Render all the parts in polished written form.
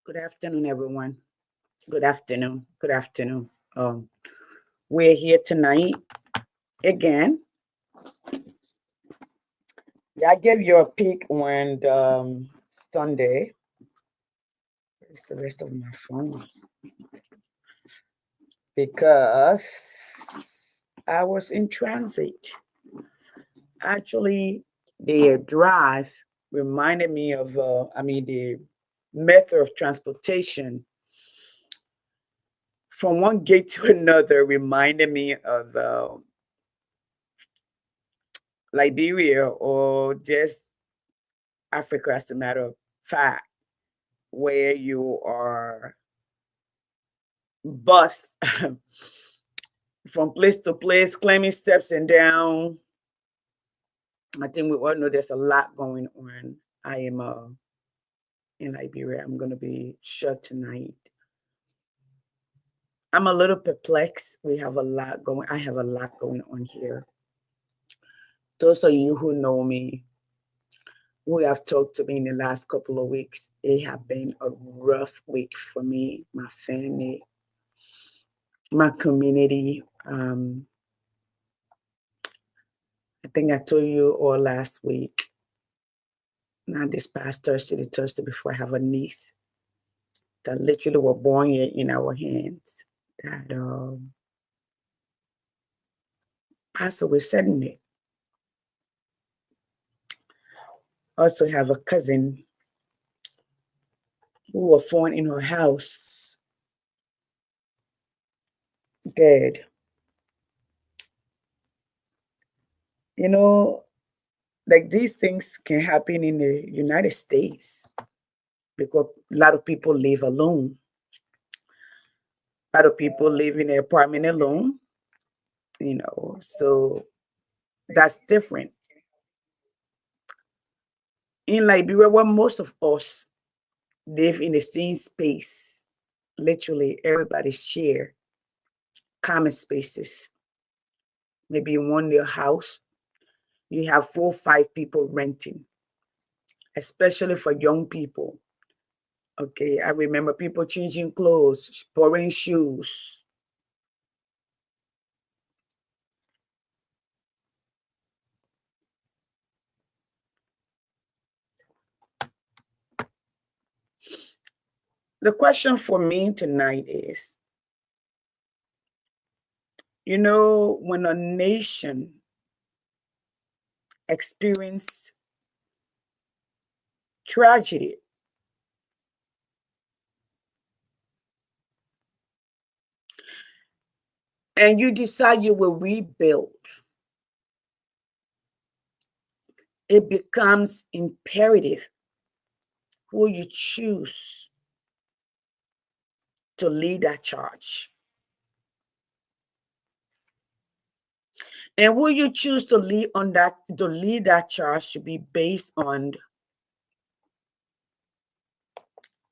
Good afternoon, everyone. Good afternoon. Good afternoon. We're here tonight again. Yeah, I gave you a peek on Sunday. Where's the rest of my phone? Because I was in transit. Actually, the drive reminded me of, the method of transportation from one gate to another reminded me of Liberia or just Africa, as a matter of fact, where you are bus from place to place, climbing steps and down. I think we all know there's a lot going on. I am in Liberia. I'm going to be shut tonight. I'm a little perplexed. We have a lot going. I have a lot going on here. Those of you who know me, who have talked to me in the last couple of weeks, it have been a rough week for me, my family, my community. I think I told you all last week, not this past Thursday, the Thursday before, I have a niece that literally were born here in our hands that passed away suddenly. Also have a cousin who was found in her house dead. You know, like these things can happen in the United States because a lot of people live alone. A lot of people live in an apartment alone, so that's different. In Liberia, where most of us live in the same space, literally everybody share common spaces. Maybe in one little house, you have 4 or 5 people renting, especially for young people. Okay, I remember people changing clothes, borrowing shoes. The question for me tonight is, when a nation experience tragedy, and you decide you will rebuild, it becomes imperative who you choose to lead that charge. And who you choose to lead that charge should be based on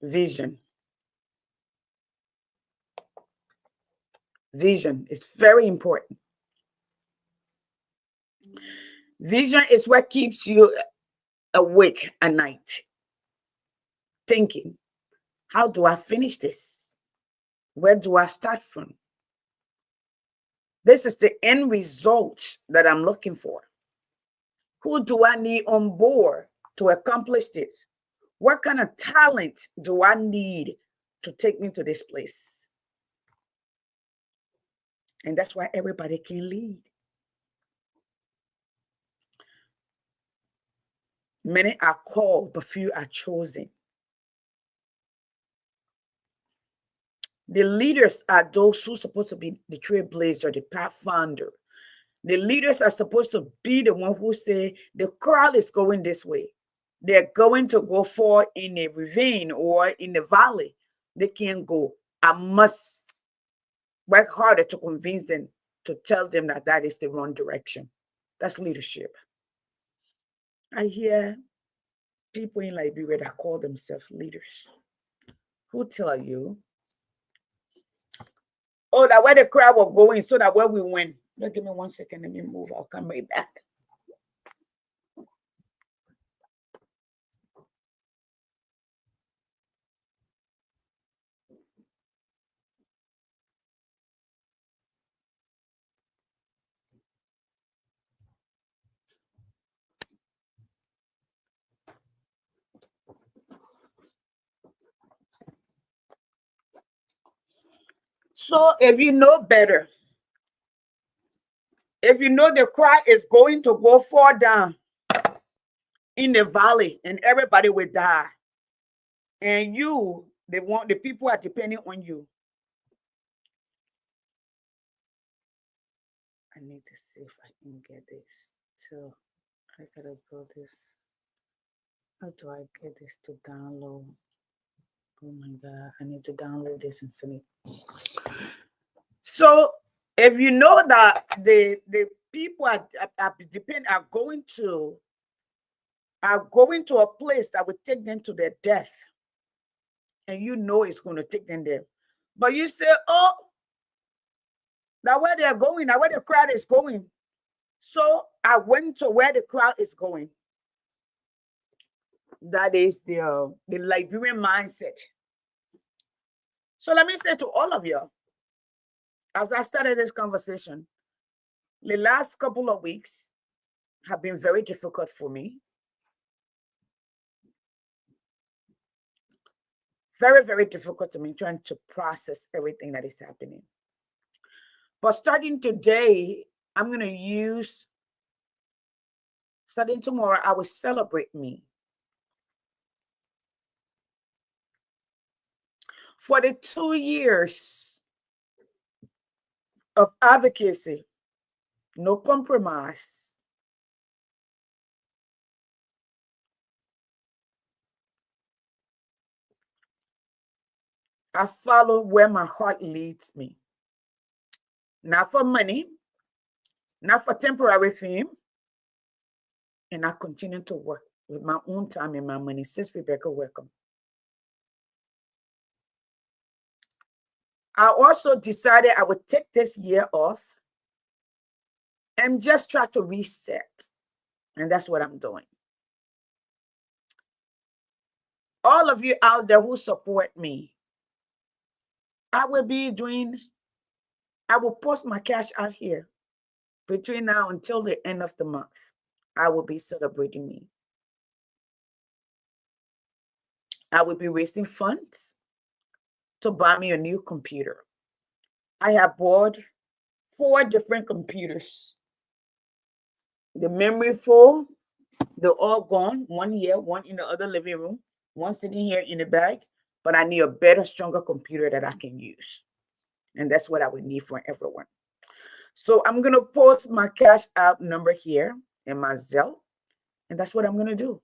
vision. Vision is very important. Vision is what keeps you awake at night, thinking, how do I finish this? Where do I start from? This is the end result that I'm looking for. Who do I need on board to accomplish this? What kind of talent do I need to take me to this place? And that's why everybody can lead. Many are called, but few are chosen. The leaders are those who are supposed to be the trailblazer, the pathfinder. The leaders are supposed to be the one who say the crowd is going this way. They're going to go for in a ravine or in the valley. They can't go. I must work harder to convince them, to tell them that that is the wrong direction. That's leadership. I hear people in Liberia that call themselves leaders who tell you, oh, that where the crowd was going, so that where we went. Just give me 1 second, let me move. I'll come right back. So if you know better, if you know the crowd is going to go fall down in the valley and everybody will die, and the people are depending on you. I need to see if I can get this too. I gotta go this. How do I get this to download? Oh my God, I need to download this and send it. So if you know that the people are going to a place that will take them to their death, and you know it's going to take them there, but you say, oh, that where they're going, that where the crowd is going. So I went to where the crowd is going. That is the Liberian mindset. So let me say to all of you, as I started this conversation, the last couple of weeks have been very difficult for me. Very, very difficult to me trying to process everything that is happening. But starting today, I'm going to starting tomorrow, I will celebrate me. For the 2 years of advocacy, no compromise, I follow where my heart leads me. Not for money, not for temporary fame. And I continue to work with my own time and my money. Since Rebecca, welcome. I also decided I would take this year off and just try to reset. And that's what I'm doing. All of you out there who support me, I will post my cash out here between now until the end of the month. I will be celebrating me. I will be raising funds to buy me a new computer. I have bought 4 different computers. The memory full, they're all gone. One here, one in the other living room, one sitting here in the bag. But I need a better, stronger computer that I can use. And that's what I would need for everyone. So I'm going to post my cash out number here in my Zelle. And that's what I'm going to do.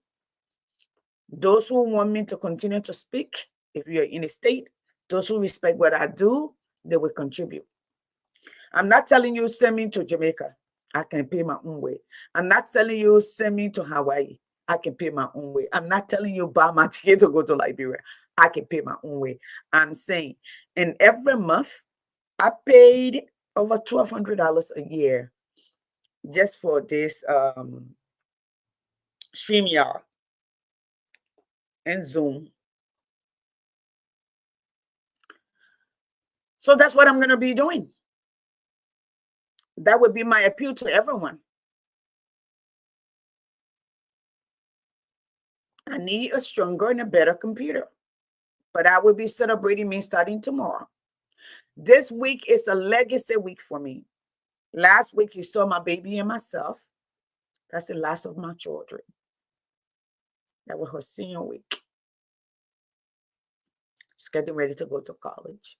Those who want me to continue to speak, if you're in a state, those who respect what I do, they will contribute. I'm not telling you send me to Jamaica. I can pay my own way. I'm not telling you send me to Hawaii. I can pay my own way. I'm not telling you buy my ticket to go to Liberia. I can pay my own way. I'm saying, and every month I paid over $1,200 a year just for this StreamYard and Zoom. So that's what I'm going to be doing. That would be my appeal to everyone. I need a stronger and a better computer. But I will be celebrating me starting tomorrow. This week is a legacy week for me. Last week, you saw my baby and myself. That's the last of my children. That was her senior week. She's getting ready to go to college.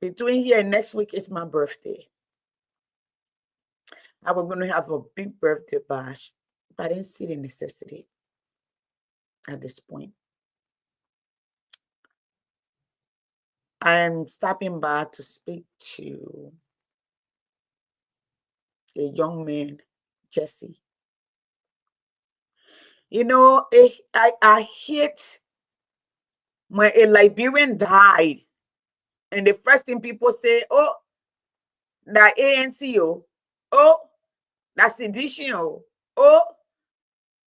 Between here and next week is my birthday. I was going to have a big birthday bash, but I didn't see the necessity at this point. I'm stopping by to speak to a young man, Jesse. You know, I hit when a Liberian died, and the first thing people say, oh, that ANC, oh, that sedition, oh,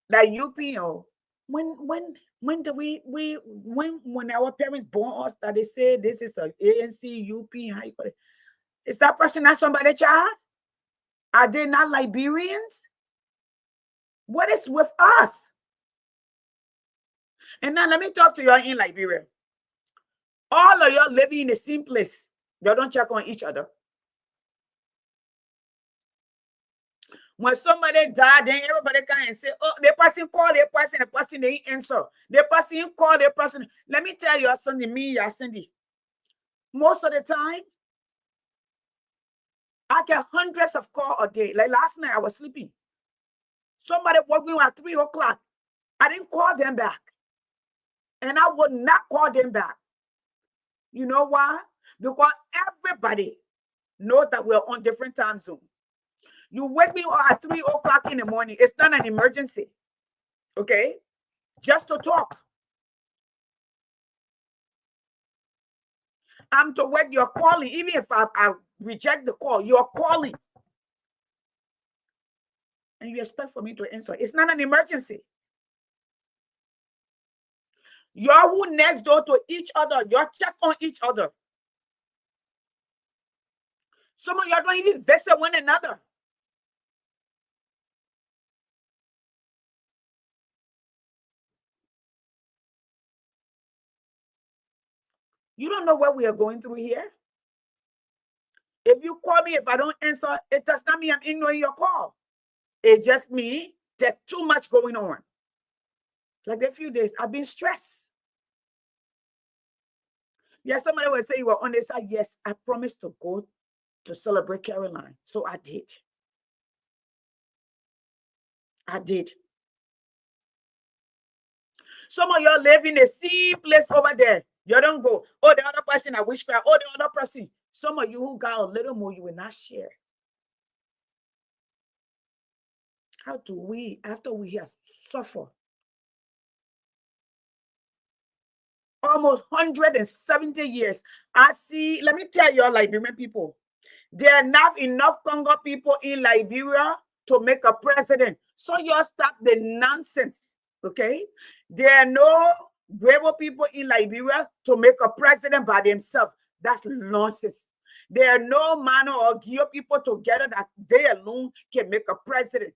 that UP. When do when our parents born us that they say this is a ANC, UP, how you call it? Is that person not somebody child? Are they not Liberians? What is with us? And now let me talk to you in Liberia. All of y'all living in the same place. Y'all don't check on each other. When somebody died, then everybody come and say, oh, the person call the person they answer. The person call the person. Let me tell you something, me, Cindy. Most of the time, I get hundreds of calls a day. Like last night, I was sleeping. Somebody woke me at 3 o'clock. I didn't call them back. And I would not call them back. You know why? Because everybody knows that we're on different time zones. You wake me up at 3 o'clock in the morning. It's not an emergency. Okay? Just to talk. I'm to wake, you're calling. Even if I reject the call, you're calling. And you expect for me to answer. It's not an emergency. Y'all who next door to each other, y'all check on each other. Some of y'all don't even visit one another. You don't know what we are going through here. If you call me, if I don't answer, it does not mean I'm ignoring your call. It just means there's too much going on. Like a few days, I've been stressed. Yes, somebody will say you were on this side. Yes, I promised to go to celebrate Caroline. So I did. I did. Some of y'all live in the same place over there. You don't go. Oh, the other person I wish. Oh, the other person. Some of you who got a little more, you will not share. How do we, after we have suffered almost 170 years, I see, let me tell you, Liberian people, there are not enough Congo people in Liberia to make a president. So y'all stop the nonsense, okay? There are no Grebo people in Liberia to make a president by themselves. That's nonsense. There are no Mano or Gio people together that they alone can make a president.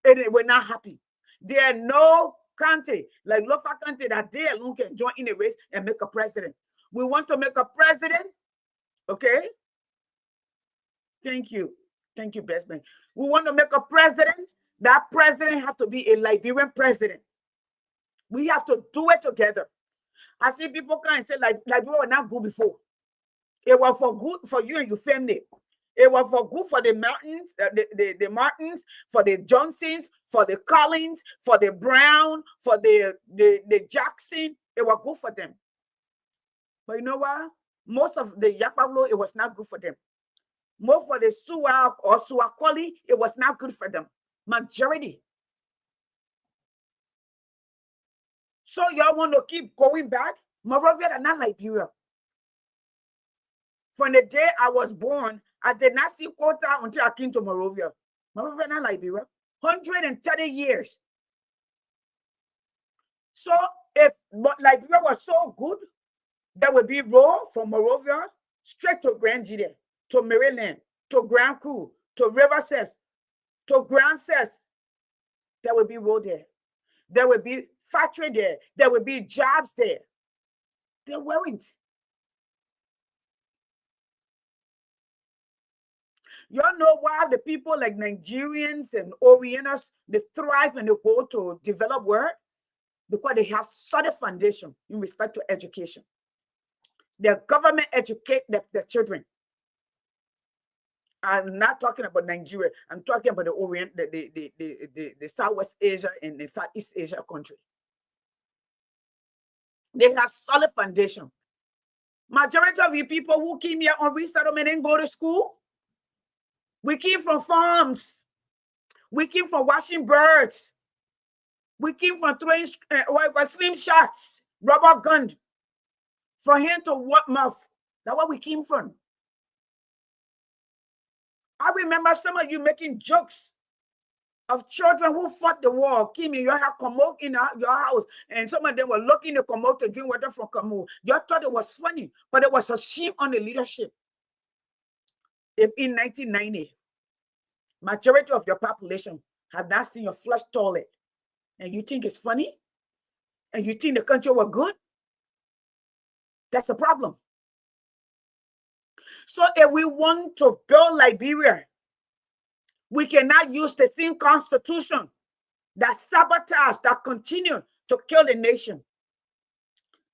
We're not happy. There are no country like Lofa country that they alone can join in a race and make a president. We want to make a president, okay? Thank you. Thank you, best man. We want to make a president. That president have to be a Liberian president. We have to do it together. I see people come and say, like we were not good before. It was for good for you and your family. It was for good for the Martins, the Martins, for the Johnsons, for the Collins, for the Brown, for the Jackson. It was good for them. But you know what? Most of the Yakpablo, it was not good for them. Most for the Suwa or Suakoli, it was not good for them. Majority. So y'all want to keep going back? Moreover, are not Liberia. From the day I was born, I did not see quota until I came to Morovia. Morovia, not Liberia. 130 years. So if Liberia was so good, there would be road from Morovia straight to Grand Gide, to Maryland, to Grand Coup, to River Cess, to Grand Cess. There would be road there. There would be factory there. There would be jobs there. There weren't. Y'all know why the people like Nigerians and Orientals, they thrive and they go to develop work? Because they have solid foundation in respect to education. The government educate their children. I'm not talking about Nigeria. I'm talking about the Orient, the Southwest Asia and the Southeast Asia country. They have solid foundation. Majority of you people who came here on resettlement and go to school, we came from farms. We came from watching birds. We came from throwing slim shots, rubber gun, from hand to what mouth. That's what we came from. I remember some of you making jokes of children who fought the war. Came in your house, commode in your house, and some of them were looking to commode to drink water from commode. You thought it was funny, but it was a shame on the leadership. If in 1990, majority of your population have not seen your flush toilet, and you think it's funny, and you think the country was good, That's a problem. So if we want to build Liberia, we cannot use the same constitution that sabotage, that continue to kill the nation.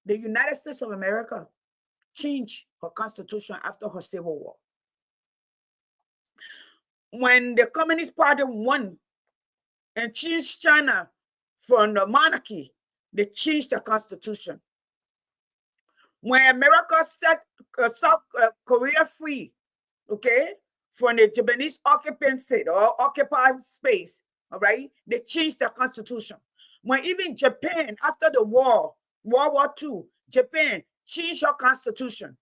The United States of America changed her constitution after her civil war. When the Communist Party won and changed China from the monarchy, they changed the constitution. When America set South Korea free, okay, from the Japanese occupancy or occupied space, all right, they changed the constitution. When even Japan, after the war, World War II, Japan changed her constitution.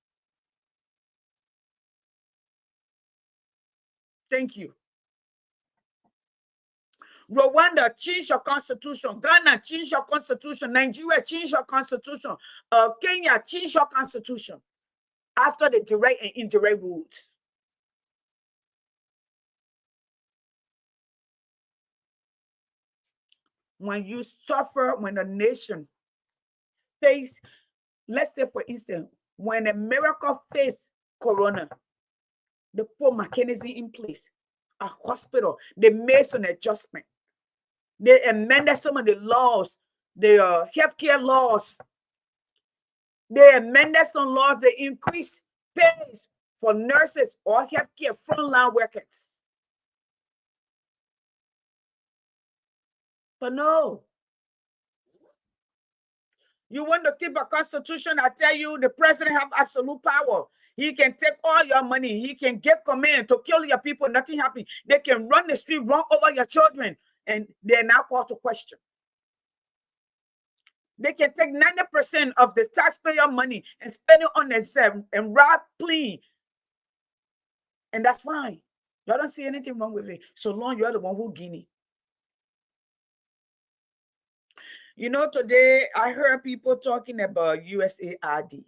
Thank you. Rwanda changed your constitution. Ghana changed your constitution. Nigeria changed your constitution. Kenya changed your constitution after the direct and indirect rules. When you suffer, when a nation face, let's say for instance, when America faced Corona, they put mechanism in place, a hospital, they made some adjustment. They amended some of the laws, the healthcare laws. They amended some laws. They increased pays for nurses or healthcare frontline workers. But no, you want to keep a constitution? I tell you, the president have absolute power. He can take all your money. He can get command to kill your people. Nothing happens. They can run the street, run over your children, and they're now called to question. They can take 90% of the taxpayer money and spend it on themselves and rob clean. And that's fine. Y'all don't see anything wrong with it, so long you're the one who guinea. You know, today I heard people talking about USAID.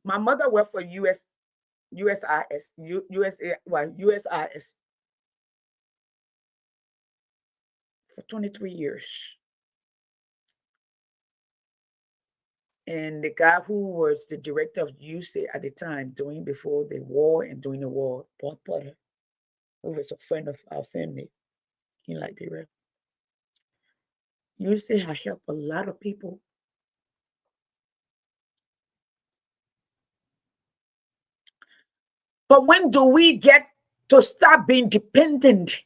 My mother worked for USIS, USIS for 23 years. And the guy who was the director of USAID at the time, before the war and during the war, Paul Potter, who was a friend of our family in Liberia. USAID has helped a lot of people. But when do we get to stop being dependent?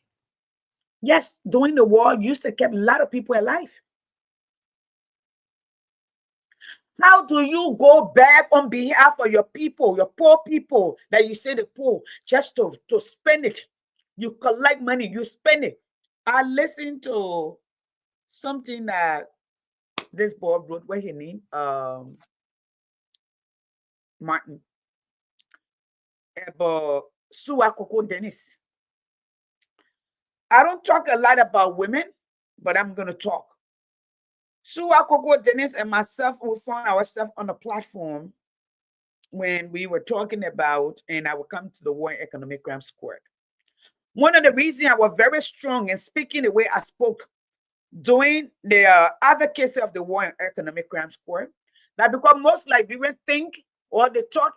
Yes, during the war, USAID kept a lot of people alive. How do you go back on behalf of your people, your poor people that you say the poor, just to spend it? You collect money, you spend it. I listened to something that this boy wrote. What his name? Martin. About Suakoko Dennis. I don't talk a lot about women, but I'm going to talk. Suakoko Dennis and myself, we found ourselves on a platform when we were talking about, and I will come to the War and Economic Crimes Court. One of the reasons I was very strong in speaking the way I spoke doing the advocacy of the War and Economic Crimes Court, that because most Liberians think or they thought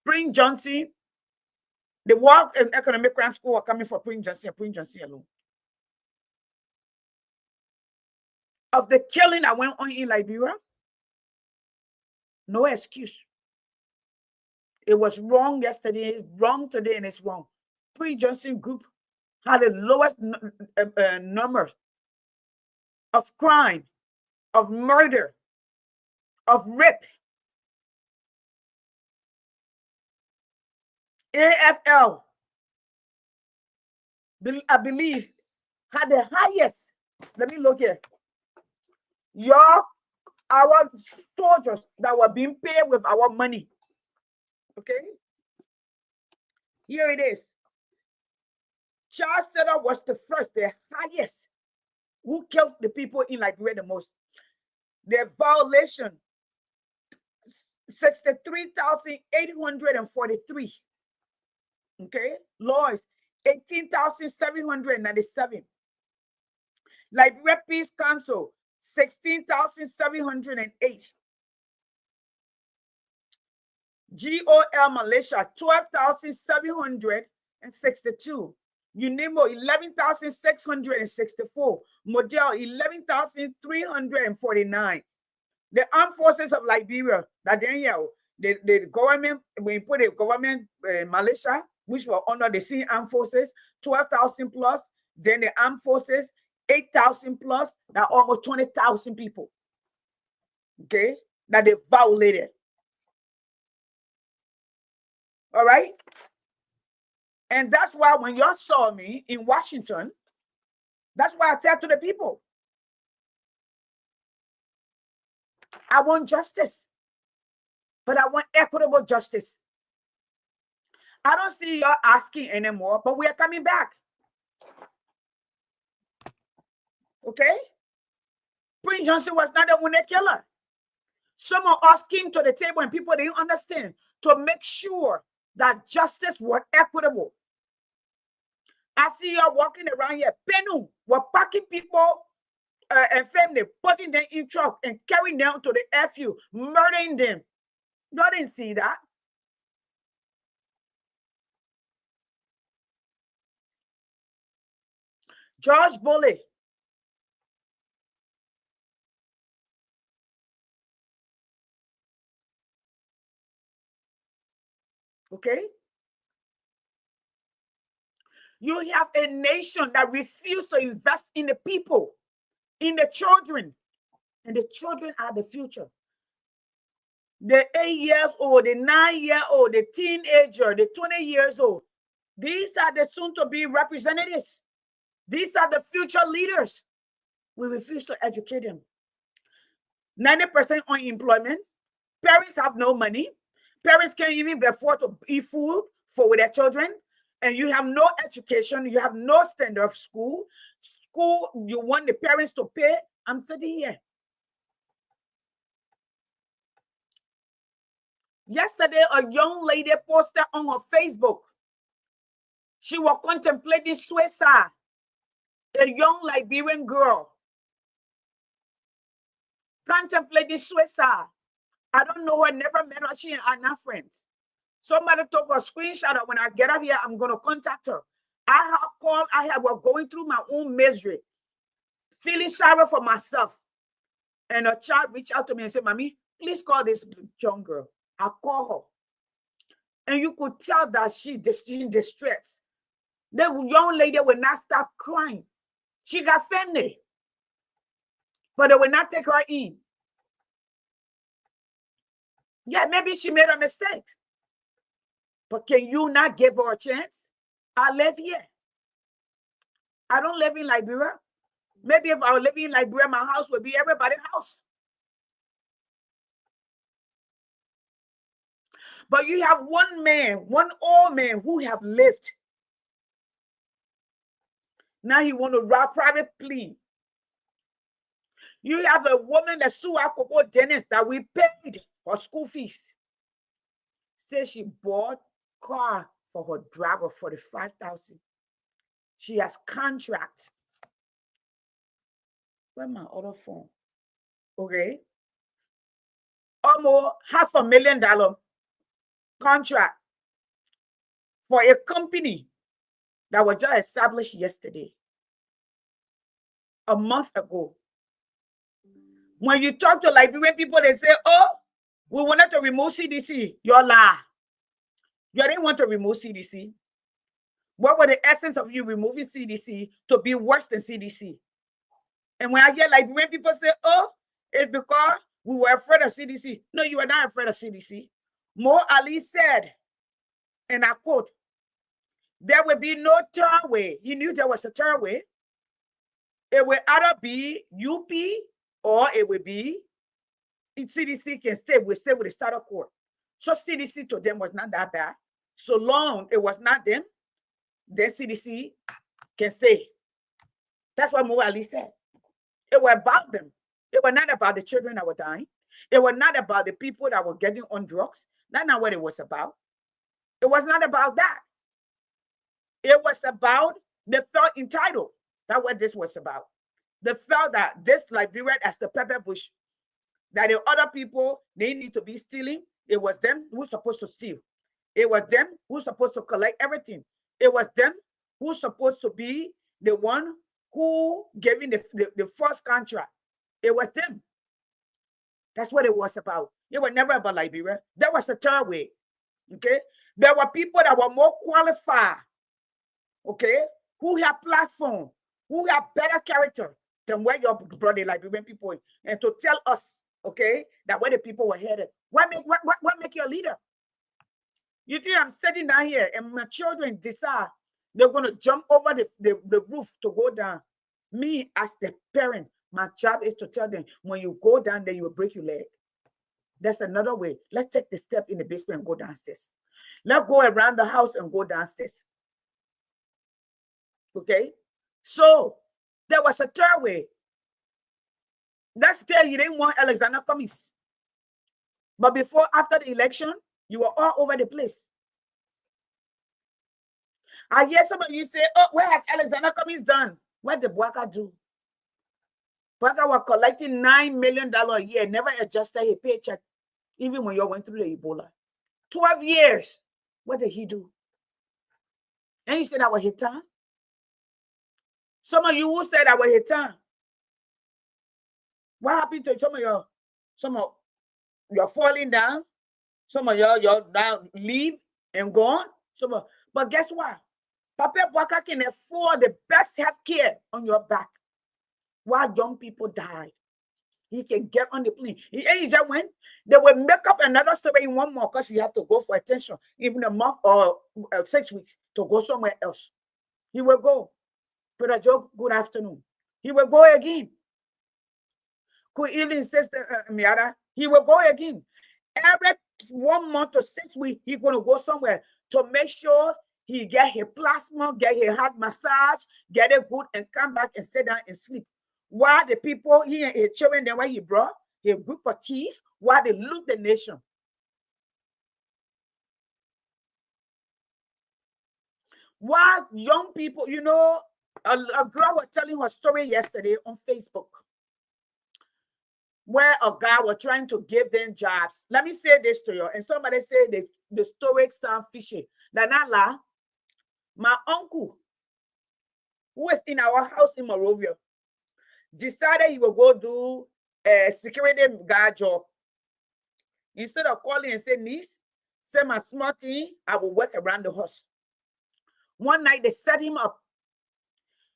Prince Johnson, the War and Economic Crimes Court were coming for Prince Johnson and Prince Johnson alone. Of the killing that went on in Liberia, no excuse. It was wrong yesterday, it's wrong today, and it's wrong. Prince Johnson group had the lowest numbers of crime, of murder, of rape. AFL, I believe, had the highest. Let me look here. Our soldiers that were being paid with our money. Okay? Here it is. Charles Taylor was the first, the highest, who killed the people in Liberia the most. Their violation, 63,843. Okay? Laws, 18,797. Liberia Peace Council, 16,708. GOL Malaysia, 12,762. UNIMO, 11,664. Model, 11,349. The armed forces of Liberia, that then, the government, when you put the government, Malaysia, which were under the sea armed forces, 12,000 plus. Then the armed forces, 8,000 plus. That almost 20,000 people. Okay, that they violated. All right. And that's why when y'all saw me in Washington, that's why I tell to the people, I want justice, but I want equitable justice. I don't see y'all asking anymore, but we are coming back. Okay? Prince Johnson was not the one that killer. Some of us came to the table and people didn't understand to make sure that justice was equitable. I see y'all walking around here, Penu, we're packing people and family, putting them in truck and carrying them to the FU, murdering them. You didn't see that. George Bulley. Okay? You have a nation that refuses to invest in the people, in the children, and the children are the future. The 8 years old, the 9-year-old, the teenager, the 20 years old. These are the soon-to-be representatives. These are the future leaders. We refuse to educate them. 90% unemployment. Parents have no money. Parents can't even afford to eat food for their children. And you have no education. You have no standard of school. School, you want the parents to pay. I'm sitting here. Yesterday, a young lady posted on her Facebook. She was contemplating suicide. A young Liberian girl contemplating suicide. I don't know her, never met her. She are not friends. Somebody took a screenshot of when I get up here, I'm going to contact her. I have called, was going through my own misery, feeling sorry for myself. And a child reached out to me and said, Mommy, please call this young girl. I call her. And you could tell that she's in distress. The young lady will not stop crying. She got family, but they will not take her in. Yeah, maybe she made a mistake. But can you not give her a chance? I live here. I don't live in Liberia. Maybe if I were living in Liberia, my house would be everybody's house. But you have one man, one old man who have lived. Now he want to rob private plea. You have a woman that sue our Coco Dennis that we paid her school fees. Says she bought car for her driver for the 5,000. She has contract. Where's my other phone? Okay. Almost $500,000 contract for a company that was just established yesterday, a month ago. When you talk to Liberian people, they say, oh, we wanted to remove CDC. You're lie. You didn't want to remove CDC. What was the essence of you removing CDC to be worse than CDC? And when I hear Liberian people say, oh, it's because we were afraid of CDC. No, you were not afraid of CDC. Mo Ali said, and I quote, there will be no third way. He knew there was a third way. It will either be UP or it will be CDC can stay. We stay with the starter court. So CDC to them was not that bad. So long it was not them, then CDC can stay. That's what Mo Ali said. It was about them. It was not about the children that were dying. It was not about the people that were getting on drugs. That's not what it was about. It was not about that. It was about they felt entitled. That's what this was about. They felt that this Liberia as the pepper bush, that the other people, they need to be stealing, It was them who supposed to steal. It was them who supposed to collect everything. It was them who supposed to be the one who gave in the first contract. It was them. That's what it was about. It was never about Liberia. There was a third way. Okay. There were people that were more qualified, okay, who have platform, who have better character than where your brother Liberian people, and to tell us, okay, that where the people were headed. What make you a leader? You think I'm sitting down here and my children decide they're going to jump over the roof to go down? Me, as the parent, my job is to tell them, when you go down there, you will break your leg. That's another way. Let's take the step in the basement and go downstairs. Let's go around the house and go downstairs. Okay? So, there was a third way. Let's tell you didn't want Alexander Cummings. But before, after the election, you were all over the place. I hear some of you say, oh, where has Alexander Cummings done? What did Bwaka do? Bwaka was collecting $9 million a year, never adjusted his paycheck, even when you went through the Ebola. 12 years. What did he do? And you said that was his time? Some of you who said that was his time. What happened to some of you're falling down? Some of you're now leave and gone. But guess what? Papa Bwaka can afford the best health care on your back. While young people die, he can get on the plane. He just went. They will make up another story in 1 month because you have to go for attention, even a month or 6 weeks to go somewhere else. He will go. Peter Joe, good afternoon. He will go again. Good evening, Sister Miara. He will go again. Every 1 month to 6 weeks, he's going to go somewhere to make sure he get his plasma, get his heart massage, get it good, and come back and sit down and sleep. While the people, he and his children, then what he brought, a group of thieves, while they loot the nation. While young people, you know, a girl was telling her story yesterday on Facebook, where a guy was trying to give them jobs. Let me say this to you. And somebody said the story sound fishy. Danala, my uncle, who is in our house in Monrovia, decided he will go do a security guard job. Instead of calling and say, niece, say my small thing, I will work around the house. One night they set him up.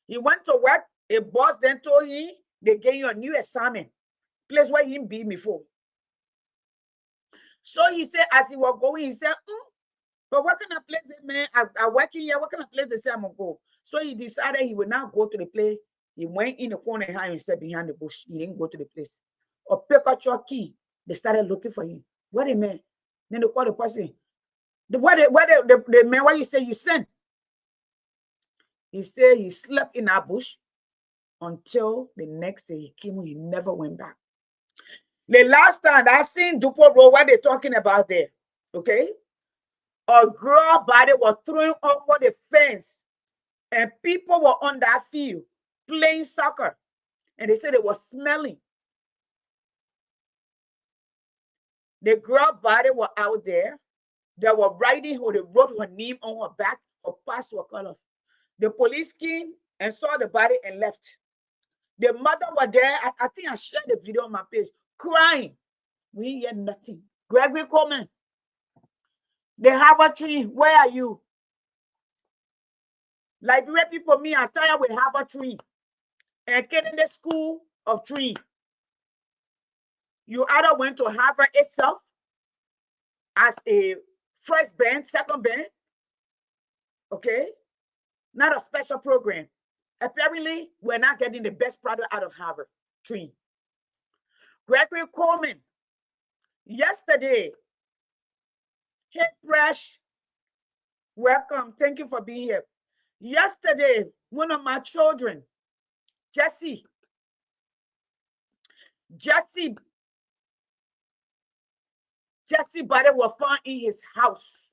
He went to work. A boss then told him they gave you a new assignment. Place where he be before. So he said, as he was going, he said, but what kind of place man? I work in here. What kind of place they say I'm gonna go? So he decided he would not go to the place. He went in the corner and himself behind the bush. He didn't go to the place. Or pick up your key. They started looking for him. What a man. Then they called the person. The man, what you say you sent? He said he slept in that bush until the next day he came. He never went back. The last time I seen Dupo Road, what they're talking about there, okay? A girl body was thrown over the fence and people were on that field playing soccer. And they said it was smelling. The girl body was out there. They were writing her, they wrote her name on her back, her past was cut off. The police came and saw the body and left. The mother was there. I think I shared the video on my page, crying. We hear nothing. Gregory Coleman, the Harvard tree, where are you? Liberia people, me, I'm tired with Harvard tree and getting the school of tree. You either went to Harvard itself as a first band, second band, okay? Not a special program. Apparently, we're not getting the best product out of Harvard tree. Gregory Coleman, yesterday, hey, Fresh, welcome. Thank you for being here. Yesterday, one of my children, Jesse body was found in his house.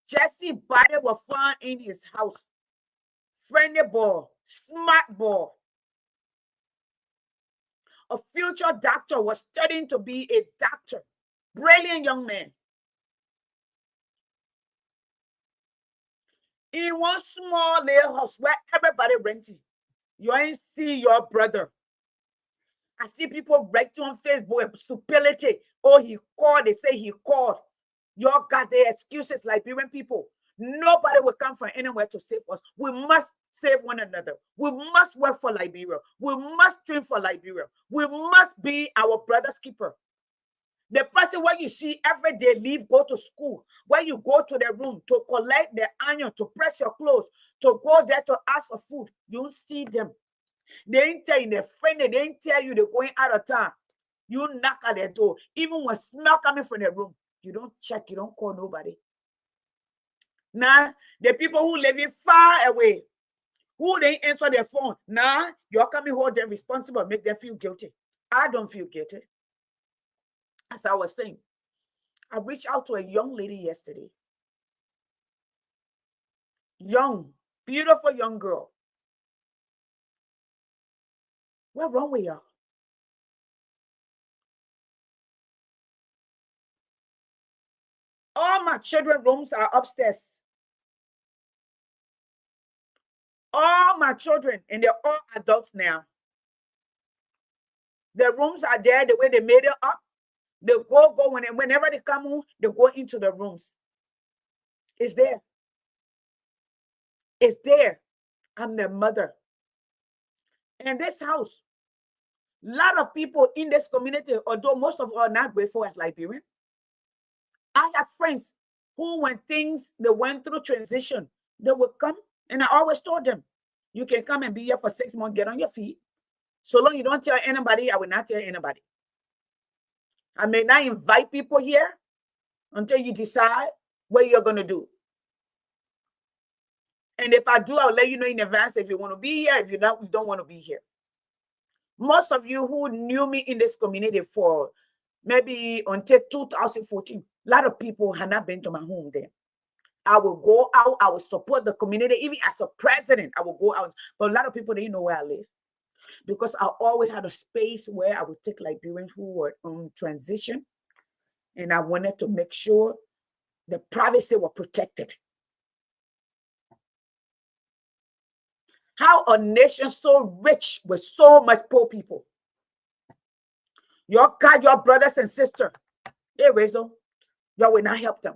Jesse body was found in his house. Friendly boy, smart boy. A future doctor was studying to be a doctor. Brilliant young man. In one small little house where everybody renting. You ain't see your brother. I see people writing on Facebook stupidity. Oh, he called. They say he called. Y'all got their excuses, Liberian people. Nobody will come from anywhere to save us. We must save one another. We must work for Liberia. We must dream for Liberia. We must be our brother's keeper. The person where you see every day leave, go to school, where you go to the room to collect the iron, to press your clothes, to go there to ask for food, you see them. They ain't tell you they're friendly. They ain't tell you they're going out of town. You knock at their door. Even when smell coming from the room, you don't check. You don't call nobody. Now, the people who living far away, who they answer their phone, now you're coming hold them responsible, make them feel guilty. I don't feel guilty. As I was saying, I reached out to a young lady yesterday. Young, beautiful young girl. What's wrong with y'all? All my children's rooms are upstairs. All my children, and they're all adults now. The rooms are there the way they made it up. They go whenever they come home, they go into the rooms. It's there. It's there. I'm their mother. And this house, a lot of people in this community, although most of us are not grateful as Liberian, I have friends who, when things they went through transition, they would come, and I always told them, you can come and be here for 6 months, get on your feet. So long you don't tell anybody, I will not tell anybody. I may not invite people here until you decide what you're going to do. And if I do, I'll let you know in advance if you want to be here. If you don't want to be here. Most of you who knew me in this community for maybe until 2014, a lot of people had not been to my home then. I will go out. I will support the community. Even as a president, I will go out. But a lot of people didn't know where I live. Because I always had a space where I would take Liberians who were on transition. And I wanted to make sure the privacy was protected. How a nation so rich with so much poor people. Y'all got your brothers and sisters. Hey, Rizzo, y'all will not help them.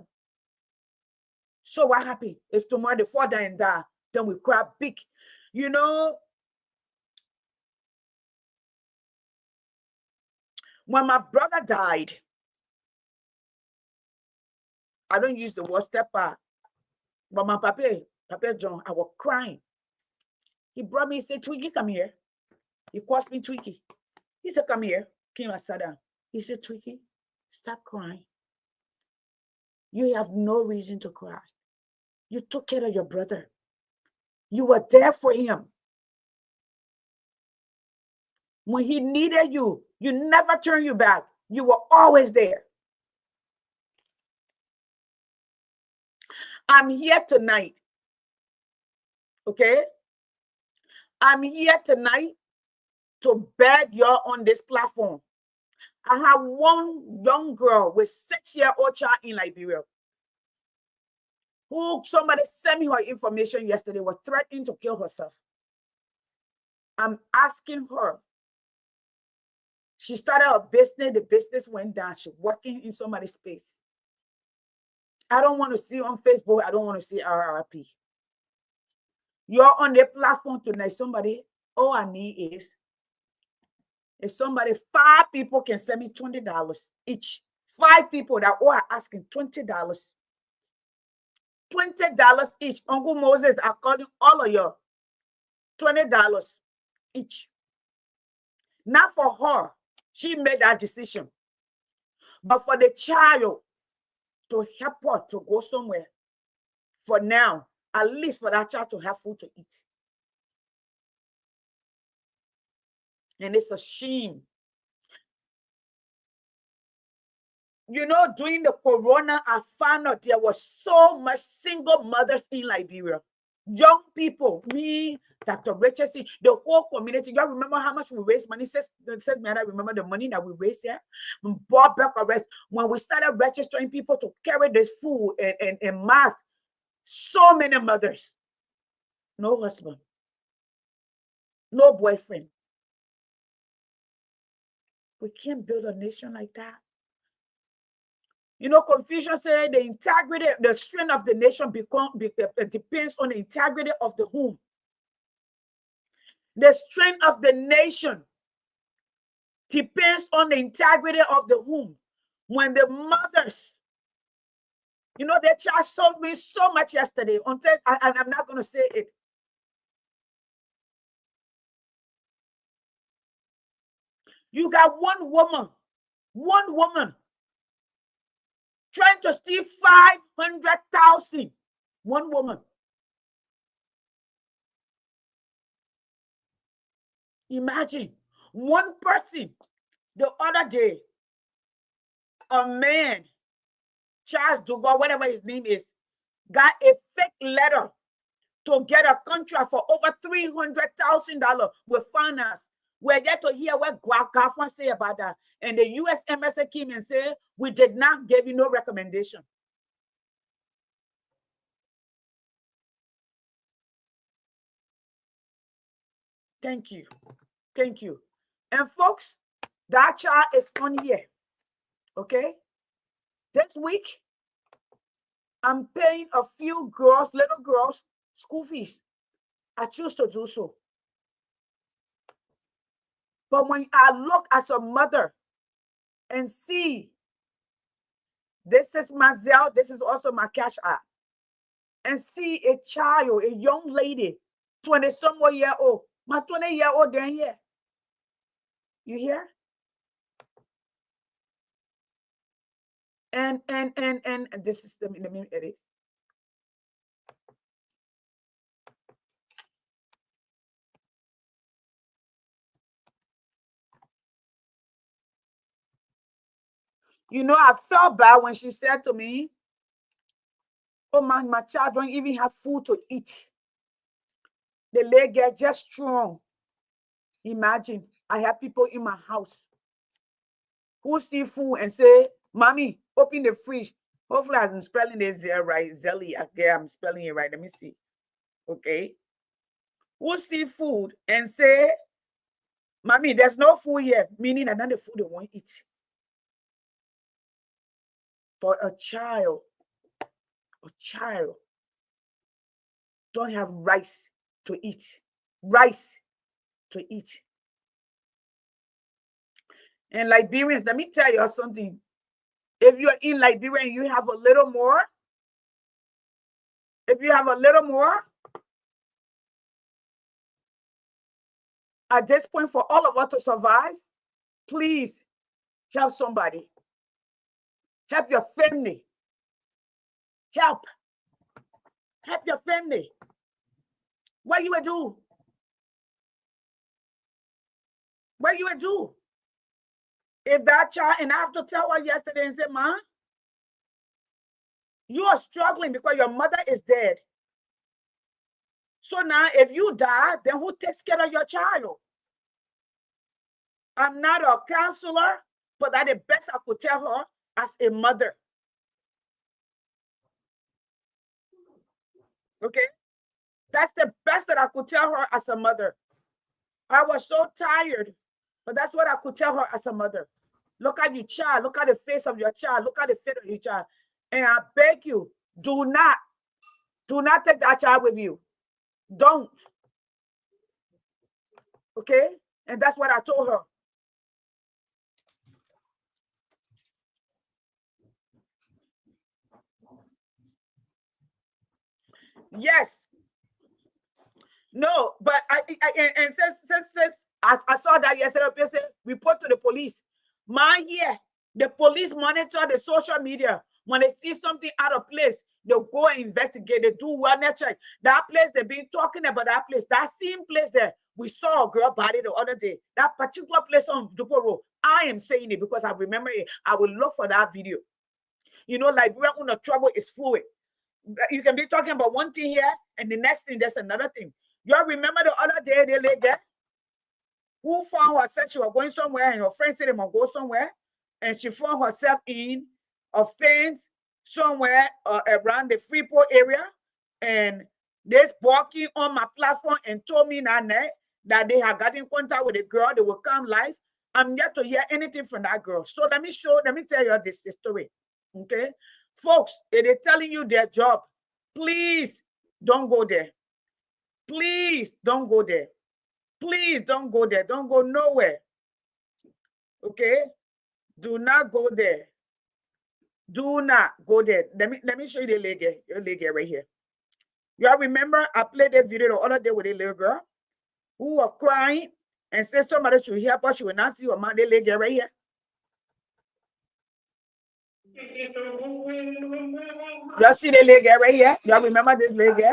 So what happened? If tomorrow they fall down and die, then we cry big. You know, when my brother died, I don't use the word stepper, but my Papa John, I was crying. He brought me, he said, Twiggy, come here. He calls me Twiggy. He said, come here. Came and sat down. He said, Twiggy, stop crying. You have no reason to cry. You took care of your brother. You were there for him. When he needed you, you never turned your back. You were always there. I'm here tonight. Okay? I'm here tonight to beg y'all on this platform. I have one young girl with 6-year-old child in Liberia who somebody sent me her information yesterday, was threatening to kill herself. I'm asking her. She started a business. The business went down. She's working in somebody's space. I don't want to see on Facebook. I don't want to see RRP. You're on the platform tonight. Somebody, all I need is somebody, 5 people can send me $20 each. 5 people that all are asking $20. $20 each. Uncle Moses, according all of you, $20 each. Not for her. She made that decision. But for the child, to help her to go somewhere. For now, at least for that child to have food to eat. And it's a shame. You know, during the corona, I found out there was so much single mothers in Liberia. Young people, me, Dr. Richardson, the whole community. You remember how much we raised money? Says me, I remember the money that we raised here. Bought back arrest when we started registering people to carry this food and math. So many mothers, no husband, no boyfriend. We can't build a nation like that. You know, Confucius said the integrity, the strength of the nation depends on the integrity of the home. The strength of the nation depends on the integrity of the home. When the mothers, you know, the church told me so much yesterday, and I'm not going to say it. You got one woman trying to steal 500,000. One woman. Imagine one person. The other day, a man, Charles Dugal, whatever his name is, got a fake letter to get a contract for over $300,000 with finance. We're yet to hear what Gafon say about that. And the U.S. embassy came and said, we did not give you no recommendation. Thank you. Thank you. And folks, that child is on here. Okay? This week, I'm paying a few girls, little girls, school fees. I choose to do so. But when I look as a mother and see, this is my Zelle, this is also my Cash App, and see a child, a young lady, 20-some year old, my 20-year-old down here. You hear? And this is, let me edit. You know, I felt bad when she said to me, oh man, my child don't even have food to eat. The leg get just strong. Imagine, I have people in my house who see food and say, Mommy, open the fridge. Hopefully I'm spelling this there right. Zelly, okay, I'm spelling it right. Let me see. Okay. Who see food and say, Mommy, there's no food here, meaning another food they won't eat. For a child don't have rice to eat. Rice to eat. And Liberians, let me tell you something. If you're in Liberia and you have a little more, at this point for all of us to survive, please help somebody. Help your family. Help your family. What you would do? What you would do? If that child, and I have to tell her yesterday and say, Ma, you are struggling because your mother is dead. So now if you die, then who takes care of your child? I'm not a counselor, but that's the best I could tell her as a mother. Okay? That's the best that I could tell her as a mother. I was so tired, but that's what I could tell her as a mother. Look at your child. Look at the face of your child. Look at the face of your child. And I beg you, do not take that child with you. Don't. Okay? And that's what I told her. Yes. No, but and since I saw that yesterday, report to the police. My year, the police monitor the social media. When they see something out of place, they'll go and investigate. They do wellness check. That place they've been talking about, that place, that same place there. We saw a girl body the other day. That particular place on Dupo Road. I am saying it because I remember it. I will look for that video. You know, Liberia under trouble is fluid. You can be talking about one thing here, and the next thing there's another thing. Y'all remember the other day they lay there who found herself, she was going somewhere, and her friend said they must go somewhere, and she found herself in a fence somewhere around the Freeport area, and they's walking on my platform and told me that they had got in contact with a girl, they will come live. I'm yet to hear anything from that girl. So let me tell you this story. Okay, folks, if they're telling you their job, please don't go there. Please don't go there. Please don't go there. Don't go nowhere. Okay? Do not go there. Do not go there. Let me show you the lady right here. Y'all remember I played that video the other day with a little girl who was crying and said somebody should help her. She will not see her mom. The lady right here. Y'all see the lady right here? Y'all remember this lady?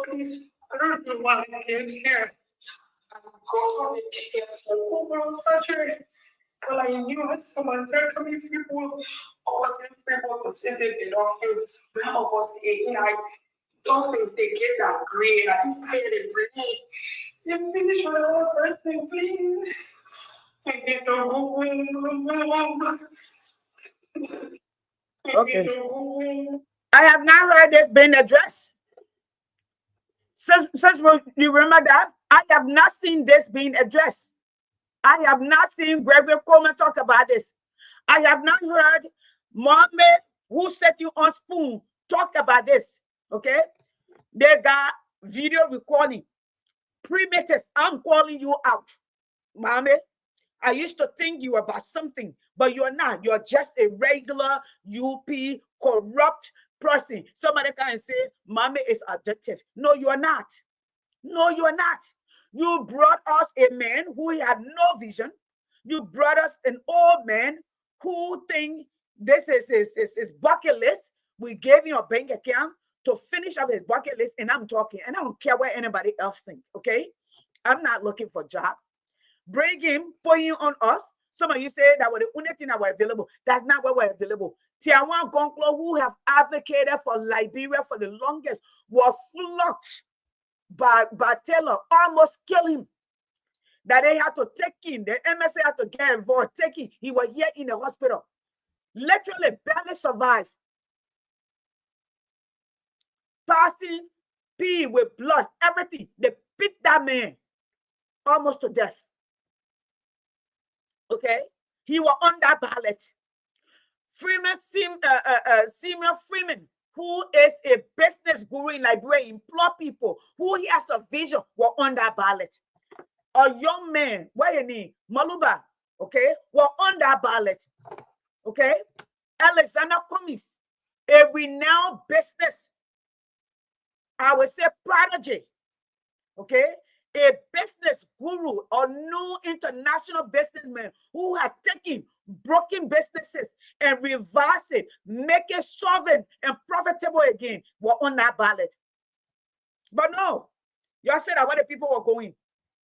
Please, I don't know why I came here. I'm going to get some surgery. Well, I knew someone said coming people always people to say they don't feel this. Now, of course, I don't think they get that grade. I think pay the grade. You finish with another person, please. Okay. I have not heard this being addressed. Since you remember that, I have not seen this being addressed. I have not seen Gregory Coleman talk about this. I have not heard Mohammed, who set you on spoon, talk about this. Okay? They got video recording. Primitive, I'm calling you out. Mohammed, I used to think you were about something, but you're not. You're just a regular UP corrupt person. Somebody can say, Mommy is addictive. No, you are not. No, you are not. You brought us a man who had no vision. You brought us an old man who think this is his bucket list. We gave him a bank account to finish up his bucket list, and I'm talking, and I don't care what anybody else thinks, okay? I'm not looking for a job. Bring him, put him on us. Some of you say that was the only thing that were available. That's not what we're available. Tiawan Gonklo, who have advocated for Liberia for the longest, was flogged by Taylor, almost kill him. That they had to take him. The MSA had to get involved, take him. He was here in the hospital. Literally barely survived. Fasting, pee with blood, everything. They beat that man almost to death. Okay, he was on that ballot. Simeon Freeman, who is a business guru in Liberia, employ people, who he has a vision, were on that ballot. A young man, what you name? Maluba, okay, were on that ballot. Okay, Alexander Cummings, a renowned business, I would say prodigy, okay, a business guru or new international businessman who had taken broken businesses and reversed it, make it solvent and profitable again, were on that ballot. But no, y'all said that where the people were going.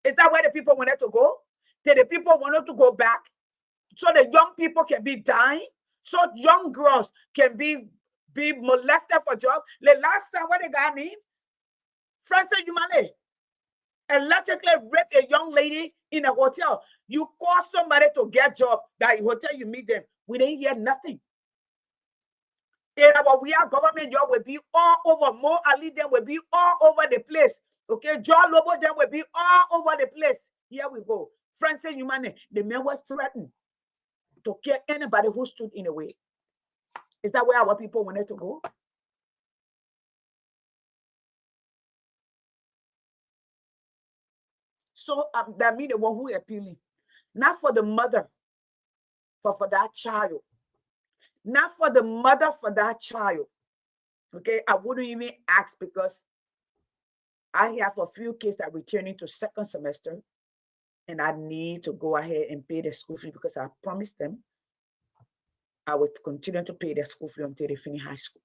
Is that where the people wanted to go? Did the people wanted to go back? So the young people can be dying? So young girls can be molested for job? The last time what they got me, Francis Yumale, allegedly raped a young lady in a hotel. You call somebody to get job, that hotel you meet them. We didn't hear nothing. In our we are government job will be all over. More Ali them will be all over the place. Okay, John Lobo them will be all over the place. Here we go. Francis Yumane, the man was threatened to kill anybody who stood in the way. Is that where our people wanted to go? So that means the one who appealing, not for the mother, but for that child. Not for the mother, for that child. Okay, I wouldn't even ask because I have a few kids that are returning to second semester, and I need to go ahead and pay the school fee because I promised them I would continue to pay their school fee until they finish high school.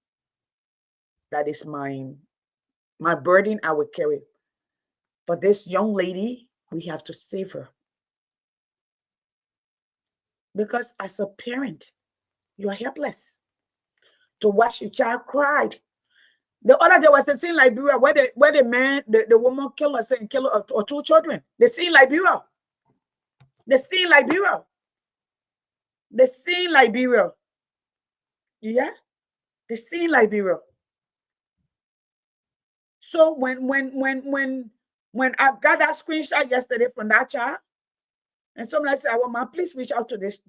That is my burden I will carry. But this young lady, we have to save her. Because as a parent, You're helpless. To watch your child cried. The other day was the scene in Liberia where the man, the woman killed her and killed her, or 2 children. The scene in Liberia. The scene in Liberia. The scene in Liberia. Yeah. The scene in Liberia. So when I got that screenshot yesterday from that child, and someone said, "Well, man, please reach out to this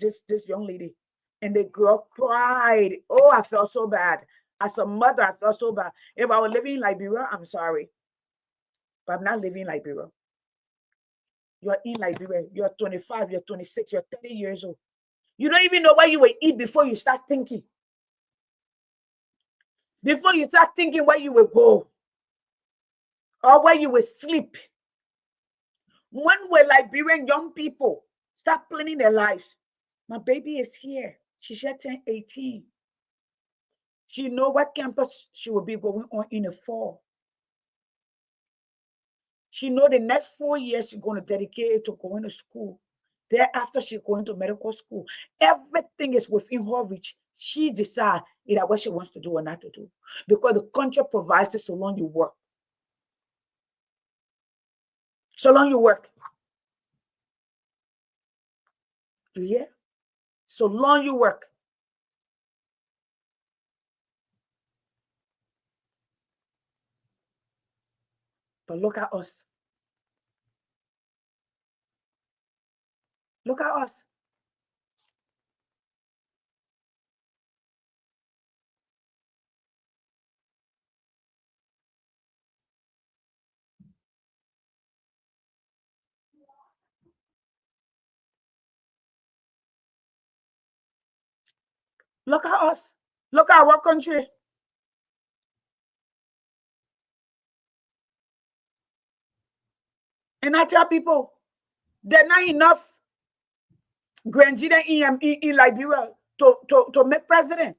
young lady," and the girl cried. Oh, I felt so bad. As a mother, I felt so bad. If I were living in Liberia, I'm sorry, but I'm not living in Liberia. You're in Liberia. You're 25. You're 26. You're 30 years old. You don't even know what you will eat before you start thinking. Before you start thinking where you will go or where you will sleep. When will Liberian young people start planning their lives? My baby is here. She just turned 18. She know what campus she will be going on in the fall. She know the next 4 years she's going to dedicate it to going to school. Thereafter, she's going to medical school. Everything is within her reach. She decides either what she wants to do or not to do. Because the country provides it so long you work. So long you work. Do you hear? So long you work. But look at us. Look at us. Look at us. Look at our country. And I tell people, there's not enough Granjida in Liberia to make president.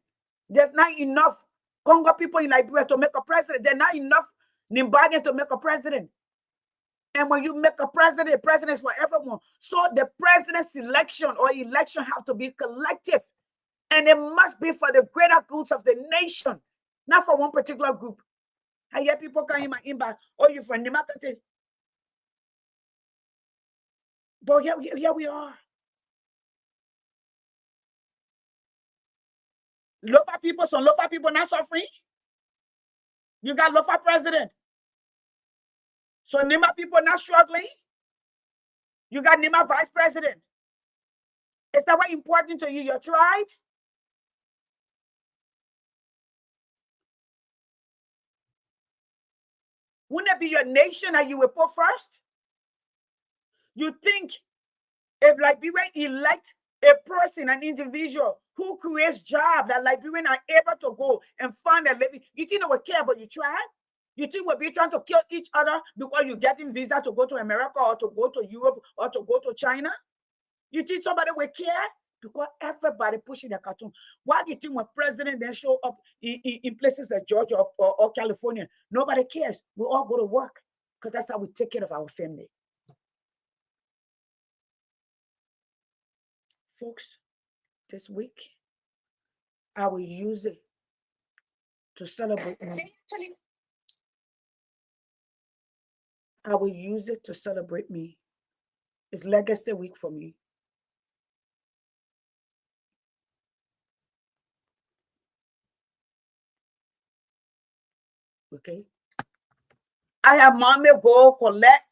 There's not enough Congo people in Liberia to make a president. There's not enough Nimbadian to make a president. And when you make a president, the president is for everyone. So the president's election or election have to be collective. And it must be for the greater goods of the nation, not for one particular group. I hear people come in my inbox, oh, you're from Nimakate. But here we are. Local people, some local people not suffering. You got local president. So Nima people not struggling. You got Nima vice president. Is that what important to you, your tribe? Wouldn't it be your nation that you will put first? You think if Liberia elect a person, an individual who creates jobs that Liberians are able to go and find a living, you think they will care about your tribe? You think we'll be trying to kill each other because you're getting visa to go to America or to go to Europe or to go to China? You think somebody will care? Because everybody pushing the cartoon. Why do you think when president then show up in places like Georgia or California, nobody cares? We all go to work because that's how we take care of our family. Folks, this week, I will use it to celebrate me. I will use it to celebrate me. It's Legacy Week for me. Okay. I have mommy go collect,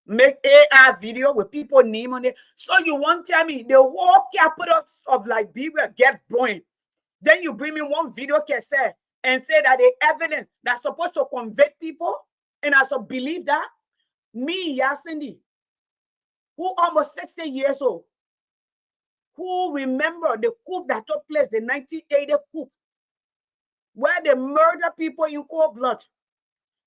make AI video with people name on it. So you won't tell me the whole capital of Liberia get burnt. Then you bring me one video cassette and say that the evidence that's supposed to convict people, and I so believe that. Me, Yasindi, who almost 60 years old, who remember the coup that took place, the 1980 coup, where they murder people in cold blood.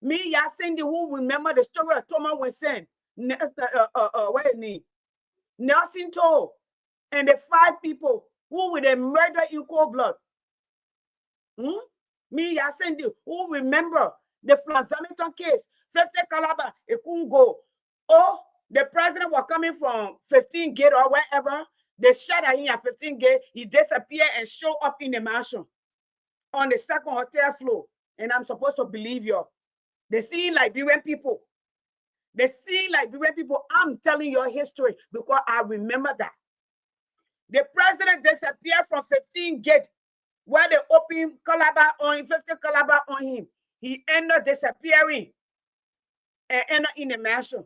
Me, Yasindi, who remember the story of Thomas Wilson, what is name? Nelson Toll, and the 5 people who were they murder in cold blood. Me, Yasindi, who remember the Flanzamington case, 50 caliber, it couldn't go. Oh, the president was coming from 15 Gate or wherever. They shot at him at 15 gate. He disappeared and showed up in the mansion on the second hotel floor. And I'm supposed to believe you. They see Liberian people. They see Liberian people. I'm telling your history because I remember that. The president disappeared from 15 gate where they open caliber on him, 50 caliber on him. He ended up disappearing and ended up in the mansion.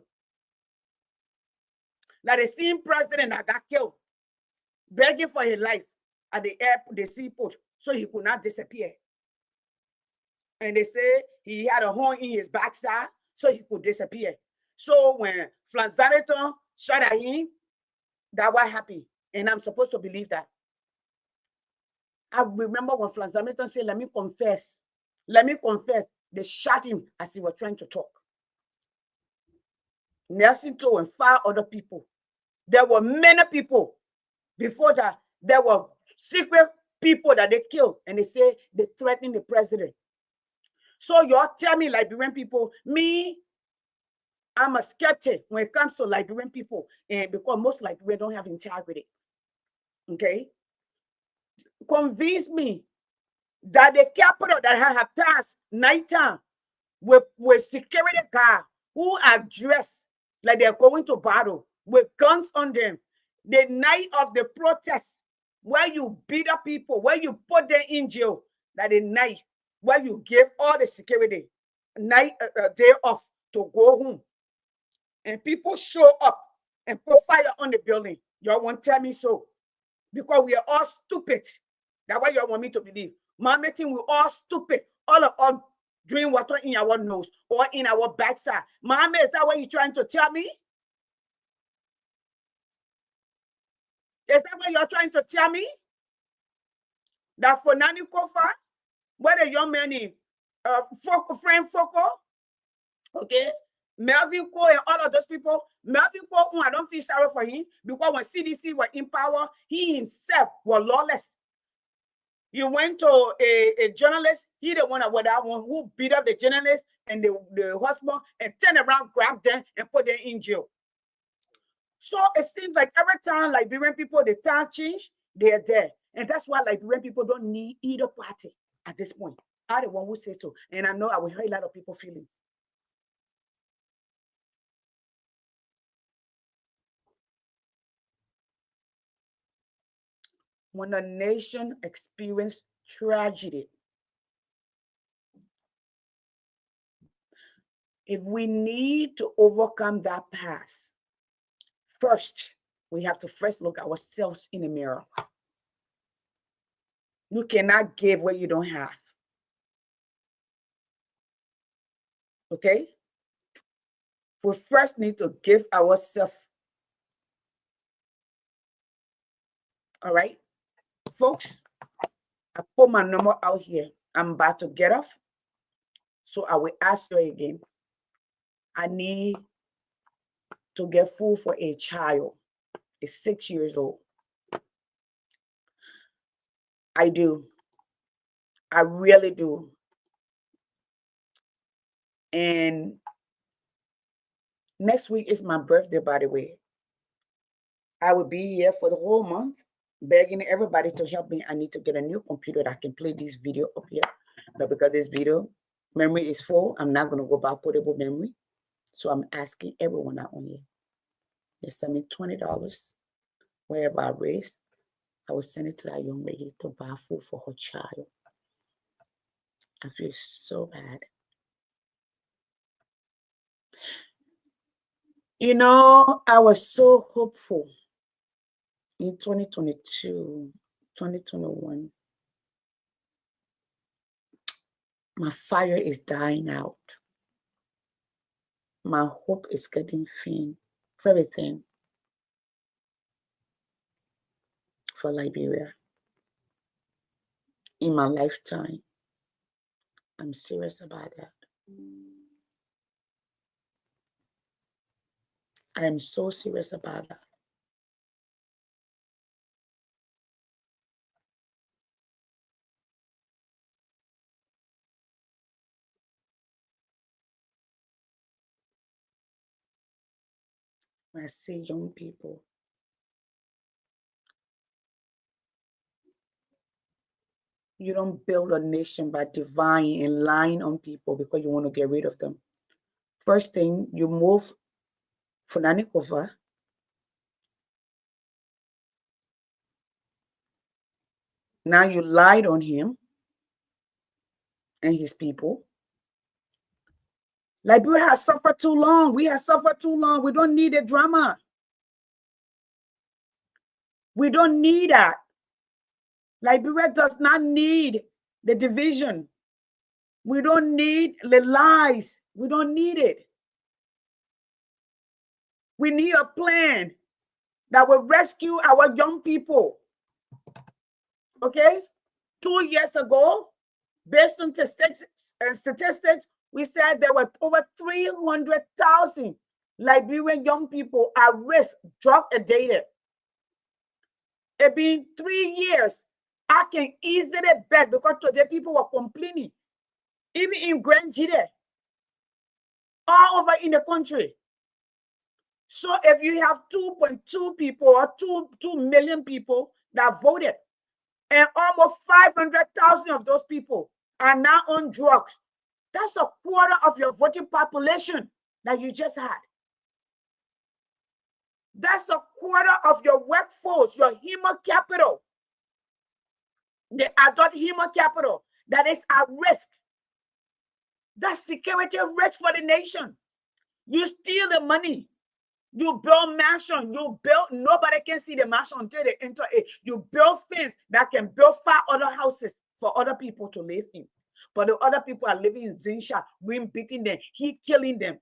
Like the same president that got killed, begging for his life at the airport, the seaport, so he could not disappear. And they say he had a horn in his backside, so he could disappear. So when Flanzareton shot at him, that what happened. And I'm supposed to believe that. I remember when Flanzareton said, let me confess. Let me confess. They shot him as he was trying to talk. Nelson Toe and 5 other people. There were many people before that. There were secret people that they killed, and they say they threatened the president. So y'all tell me, Liberian people, me, I'm a skeptic when it comes to Liberian people, and because most Liberians don't have integrity. Okay, convince me that the capital that have passed nighttime with security guard who are dressed like they're going to battle with guns on them. The night of the protest, where you beat up people, where you put them in jail, that the night where you give all the security night day off to go home, and people show up and put fire on the building. Y'all won't tell me so because we are all stupid. That's why y'all want me to believe. Mama think we're all stupid. All of us drink water in our nose or in our backside. Mama, is that what you're trying to tell me? Is that what you're trying to tell me? That for Nani Kofa, where the young man is, friend Foko, okay, Melvin Cole and all of those people, Melvin Cole, I don't feel sorry for him because when CDC were in power, he himself was lawless. You went to a journalist, he the one who beat up the journalist and the husband and turned around, grabbed them and put them in jail. So it seems like every time Liberian people, the time change, they're there. And that's why Liberian people don't need either party at this point. I'm the one who says so. And I know I will hurt a lot of people's feelings. When a nation experiences tragedy, if we need to overcome that past, first, we have to first look ourselves in the mirror. You cannot give what you don't have. Okay? We first need to give ourselves. All right? Folks, I put my number out here. I'm about to get off. So I will ask you again. I need to get food for a child. It's 6 years old. I do. I really do. And next week is my birthday, by the way. I will be here for the whole month, begging everybody to help me. I need to get a new computer that can play this video up here. But because this video memory is full, I'm not going to go buy portable memory. So I'm asking everyone out on here. They send me $20 wherever I raise. I will send it to that young lady to buy food for her child. I feel so bad. You know, I was so hopeful in 2022, 2021. My fire is dying out. My hope is getting thin for everything for Liberia. In my lifetime, I'm serious about that. I am so serious about that. When I see young people You don't build a nation by dividing and lying on people because you want to get rid of them. First thing, you move Funani over. Now you lied on him and his people. Liberia has suffered too long. We have suffered too long. We don't need a drama. We don't need that. Liberia does not need the division. We don't need the lies. We don't need it. We need a plan that will rescue our young people. Okay? 2 years ago, based on statistics, we said there were over 300,000 Liberian young people at risk, drug addicted. It's been 3 years. I can easily bet because today people were complaining, even in Grand Gide, all over in the country. So if you have 2.2 people or 2 million people that voted, and almost 500,000 of those people are now on drugs, that's a quarter of your voting population that you just had. That's a quarter of your workforce, your human capital, the adult human capital that is at risk. That's security risk for the nation. You steal the money. You build mansion. You build, nobody can see the mansion until they enter it. You build things that can build 5 other houses for other people to live in. But the other people are living in Zinsha, we beating them, he killing them.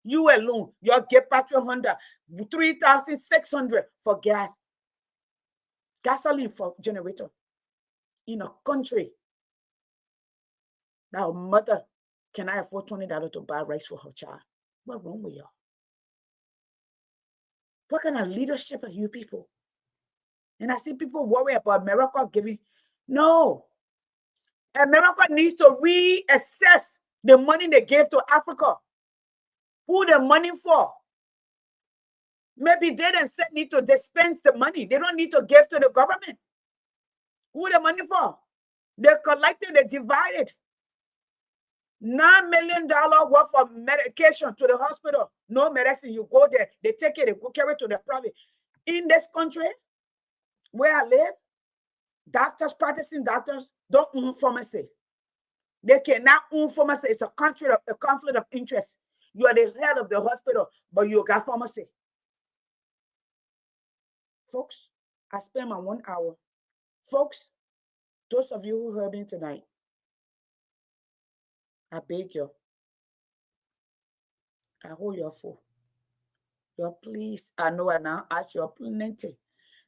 You alone, your get petrol Honda, 3,600 for gas, gasoline for generator. In a country that a mother cannot afford $20 to buy rice for her child. What's wrong with y'all? What kind of leadership are you people? And I see people worry about America giving. No. America needs to reassess the money they gave to Africa. Who the money for? Maybe they themselves need to dispense the money. They don't need to give to the government. Who the money for? They collected, they divided. $9 million worth of medication to the hospital. No medicine. You go there, they take it, they go carry it to the private. In this country where I live, doctors, practicing doctors don't own pharmacy. They cannot own pharmacy. It's a conflict of interest. You are the head of the hospital, but you got pharmacy. Folks, I spent my 1 hour. Folks, those of you who heard me tonight, I beg you. I hold your full. Your please, I know I now ask you plenty.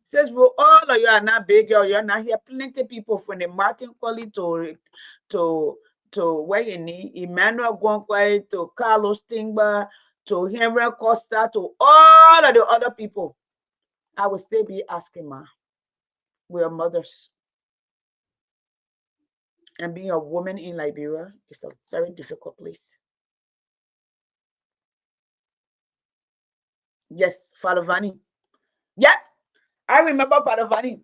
Says well, all of you are not big, you're not here. Plenty people from the Martin Colley to where you need Emmanuel Gwonkwe, to Carlos Tingba, to Henry Costa, to all of the other people. I will still be asking, ma, we are mothers. And being a woman in Liberia is a very difficult place. Yes, Father Vanny. Yeah, I remember Father Vanny.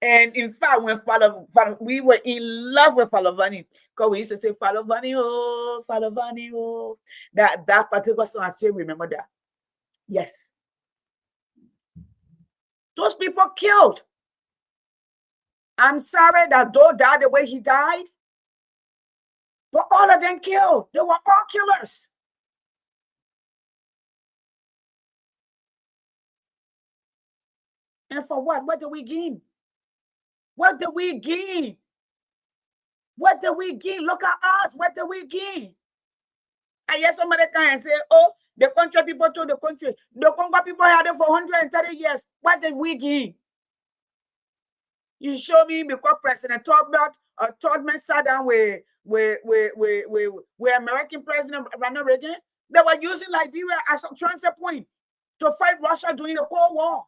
And in fact, when Father we were in love with Father Vanny, because we used to say, Father Vanny, oh, Father Vanny, oh. That particular song, I still remember that. Yes. Those people killed. I'm sorry that Doe died the way he died, but all of them killed. They were all killers. And for what? What did we gain? What did we gain? What did we gain? Look at us. What did we gain? I hear somebody come and say, oh, the country people told the country. The Congo people had it for 130 years. What did we gain? You show me because President Todman sat down with American President Ronald Reagan. They were using Liberia as a transfer point to fight Russia during the Cold War.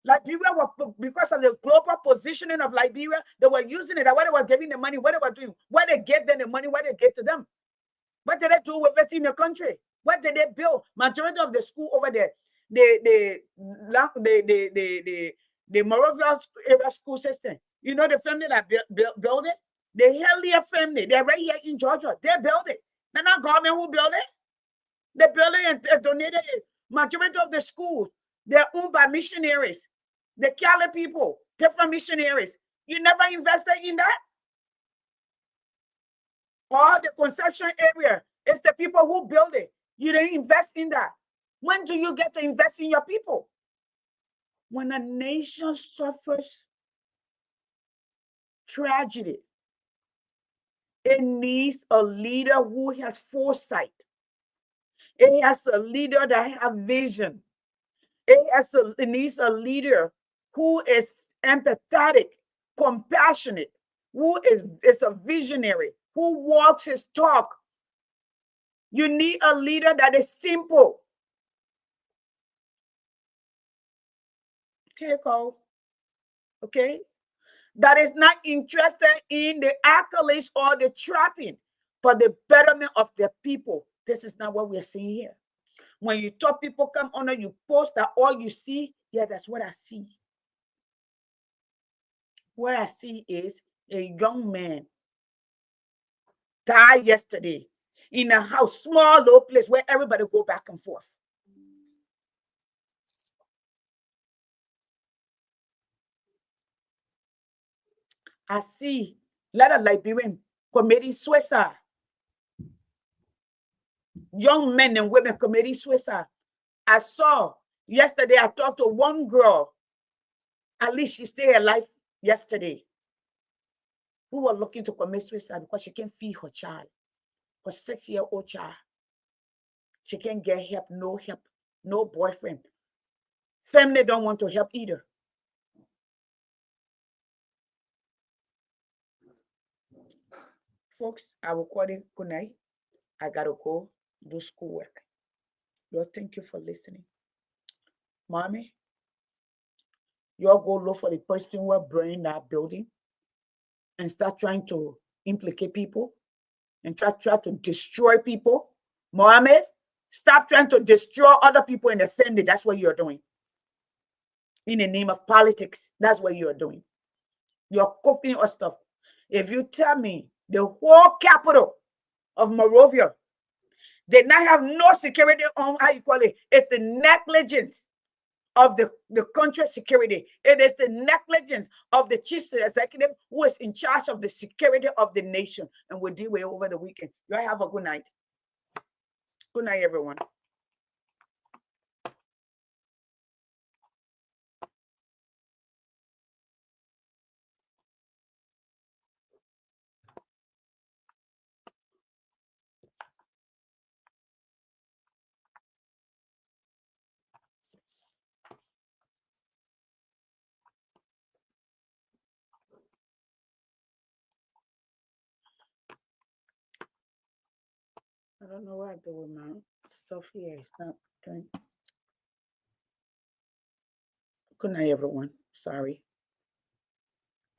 Liberia were, because of the global positioning of Liberia, they were using it. What they were giving the money, what they were doing, what they gave them the money, what they gave to them. What did they do with it in the country? What did they build? Majority of the school over there, The Morovia area school system. You know the family that built it? The Hellier family. They're right here in Georgia. They built it. They're not government who built it. They built it and donated it. Majority of the schools, they're owned by missionaries. The Cali people, different missionaries. You never invested in that? Or the conception area, it's the people who build it. You didn't invest in that. When do you get to invest in your people? When a nation suffers tragedy, it needs a leader who has foresight. It has a leader that has vision. It needs a leader who is empathetic, compassionate, who is a visionary, who walks his talk. You need a leader that is simple. Okay, Cole. Okay? That is not interested in the accolades or the trapping, but the betterment of their people. This is not what we're seeing here. When you talk, people come on and you post that all you see, yeah, that's what I see. What I see is a young man died yesterday in a house, small, low place where everybody go back and forth. I see a lot of Liberian committing suicide. Young men and women committing suicide. I saw yesterday, I talked to one girl, at least she stayed alive yesterday, who was looking to commit suicide because she can't feed her child, her 6-year-old child. She can't get help, no boyfriend. Family don't want to help either. Folks, I will call it good night. I gotta go do schoolwork. Lord, thank you for listening. Mommy, y'all go look for the person who burned that building and start trying to implicate people and try to destroy people. Mohammed, stop trying to destroy other people in the family. That's what you're doing. In the name of politics, that's what you're doing. You're copying us stuff. If you tell me the whole capital of Morovia did not have no security on, how you call it, it's the negligence of the country's security. It is the negligence of the chief executive who is in charge of the security of the nation. And we'll deal with it over the weekend. You all have a good night. Good night, everyone. I don't know what I do with my stuff here. It's not doing. Good night, everyone. Sorry.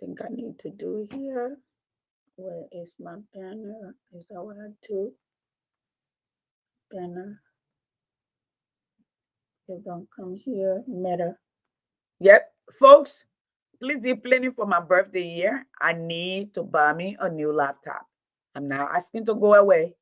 I think I need to do here. Where is my banner? Is that what I do? Banner. It don't come here. Meta. Yep, folks. Please be planning for my birthday year. I need to buy me a new laptop. I'm not asking to go away.